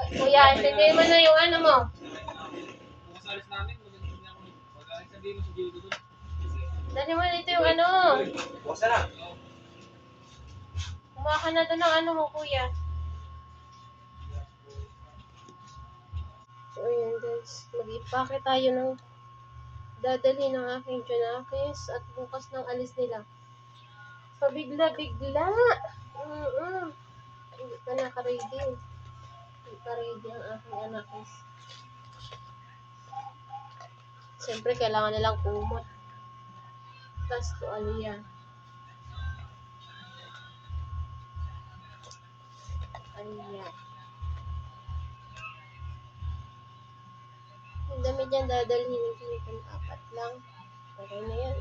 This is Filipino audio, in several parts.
Kuya, intindihin mo na yung ano mo. Alis namin, maganda niya ako. Pag sabihin mo si Gio doon. Dali mo dito yung ano. Bukas na. Kumuha ka na doon ng ano mo, kuya. So, ayan guys. Mag-ipake tayo ng dadali ng aking Janakis at bukas ng alis nila. Pabigla-bigla. Hindi pa naka-ready. Hindi pa ready ang aking Janakis. Siyempre, kailangan nilang kumot. Tapos, tuwalya. Ayan. Ang dami dyan dadalhin kung 4 lang. Okay na yan.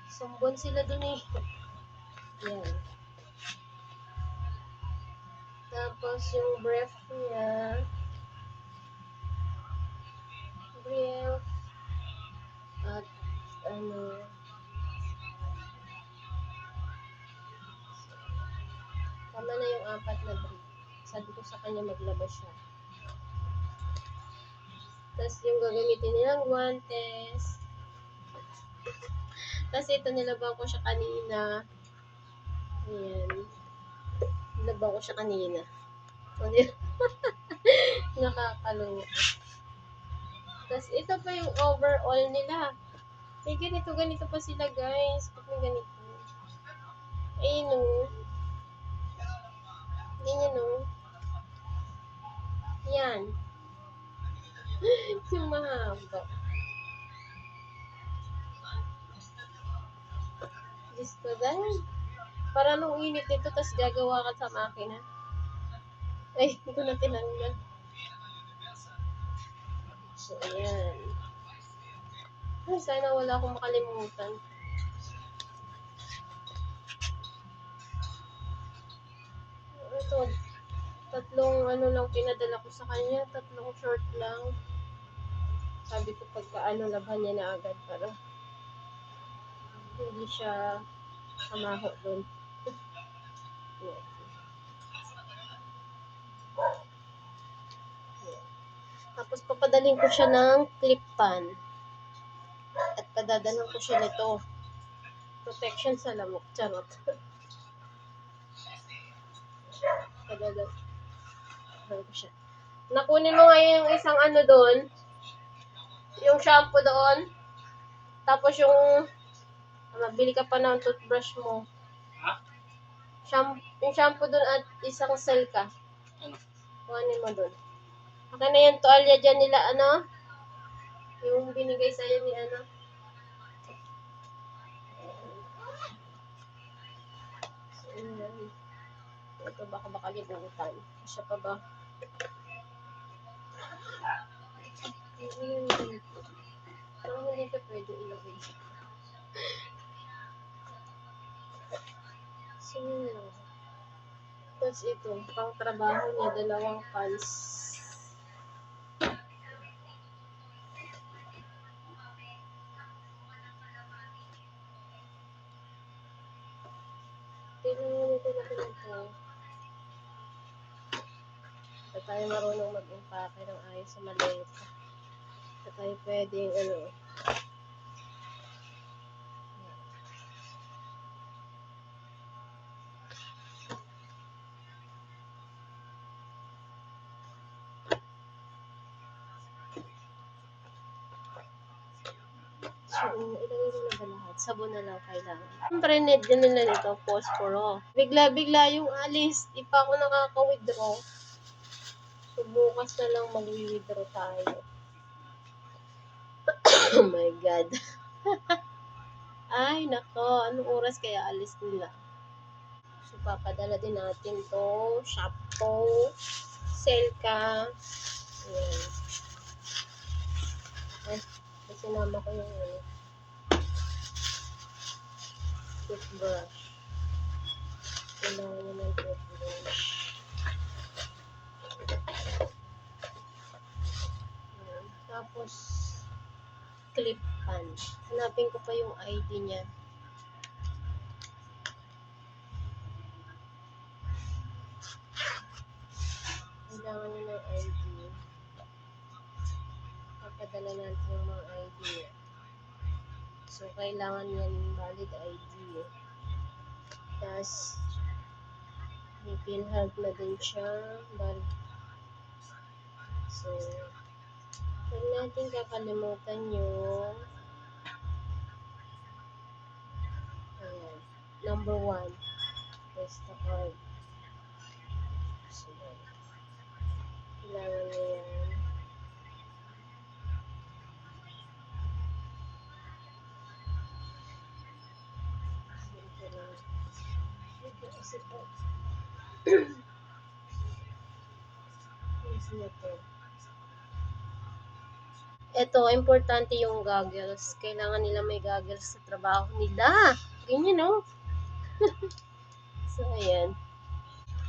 Sumbon sila dun eh. Yan. Tapos yung brief niya. Brief. At ano. Tama na yung 4 na brief. Sabi ko sa kanya maglabas siya. Tapos yung gagamitin nilang guantes. Tapos ito nilabang ko siya kanina. Ayan. Nilabang ko siya kanina. Nakakalungkot. Tapos ito pa yung overall nila. May ganito pa sila guys. Ba't may ganito? Ayun o. Ganyan o. Yan. Yung mahaba. Diyos ko dahil. Para nung init nito, tapos gagawa ka sa makina. Ay, hindi ko na tinanggal. So, ayan. Ay, sana wala akong makalimutan. Ito, 3 ano lang pinadala ko sa kanya. 3 short lang. Sabi ko pagka ano, labhan niya na agad para hindi siya kamaho doon. Yeah. Tapos papadaling ko siya ng clip pan. At padadalan ko siya nito. Protection sa lamok. Charot. Padadalan ko siya. Nakunin mo ngayon yung isang ano doon. Yung shampoo doon. Tapos yung mabili ka pa ng toothbrush mo. Ha? Yung shampoo doon at isang cell ka. Ano? Kuhanin mo doon. Okay na yung tuwalya dyan nila, ano? Yung binigay sa'yo ni ano? Ito baka libutan. Siya pa ba? Parang hindi ka pwede ilagay. So, tapos ito, pang trabaho niya, 2 pants. Tingnan natin ito. Hindi tayo marunong mag-impake ng ayos sa maleta. Hindi tayo pwedeng ano. So, ilagay mo na ba lahat? Sabon na lang kailangan. Siyempre, need din nila nito, posporo. Bigla-bigla yung alis. Di pa ako nakaka-withdraw. So, bukas na lang mag-withdraw tayo. Oh my God. Ay, nako. Anong oras kaya alis nila? So, papadala din natin to. Shampoo. Selka. Ayan. Ay, sinama ko yung toothbrush. Kailangan nyo ng toothbrush. Ayan. Tapos, clip pan. Hanapin ko pa yung ID niya. dala natin yung mga ID niya. So, kailangan yan valid ID. Tapos, may PhilHealth na din siya. So, huwag natin kakalimutan yung ayan, number 1. Basta card. So, kailangan niya yan. Ito lang. Ito kasi po. Yes, na to. Ito, importante yung goggles. Kailangan nila may goggles sa trabaho nila. Ganyan, no? So, ayan.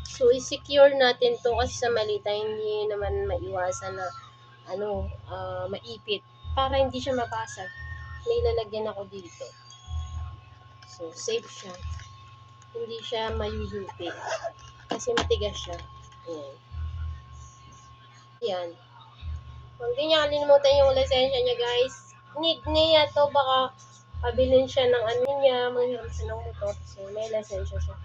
So, i-secure natin to kasi sa malita, hindi naman maiwasan na maipit. Para hindi siya mabasag. May lalagyan ako dito. So, safe siya. Hindi siya mayuyupi. Kasi matigas siya. Ayan. Ayan. Huwag din niya kalimutan yung lisensya niya, guys. Need niya to, baka pabilin siya ng ano niya, maghiram siya ng motor. So, may lisensya siya.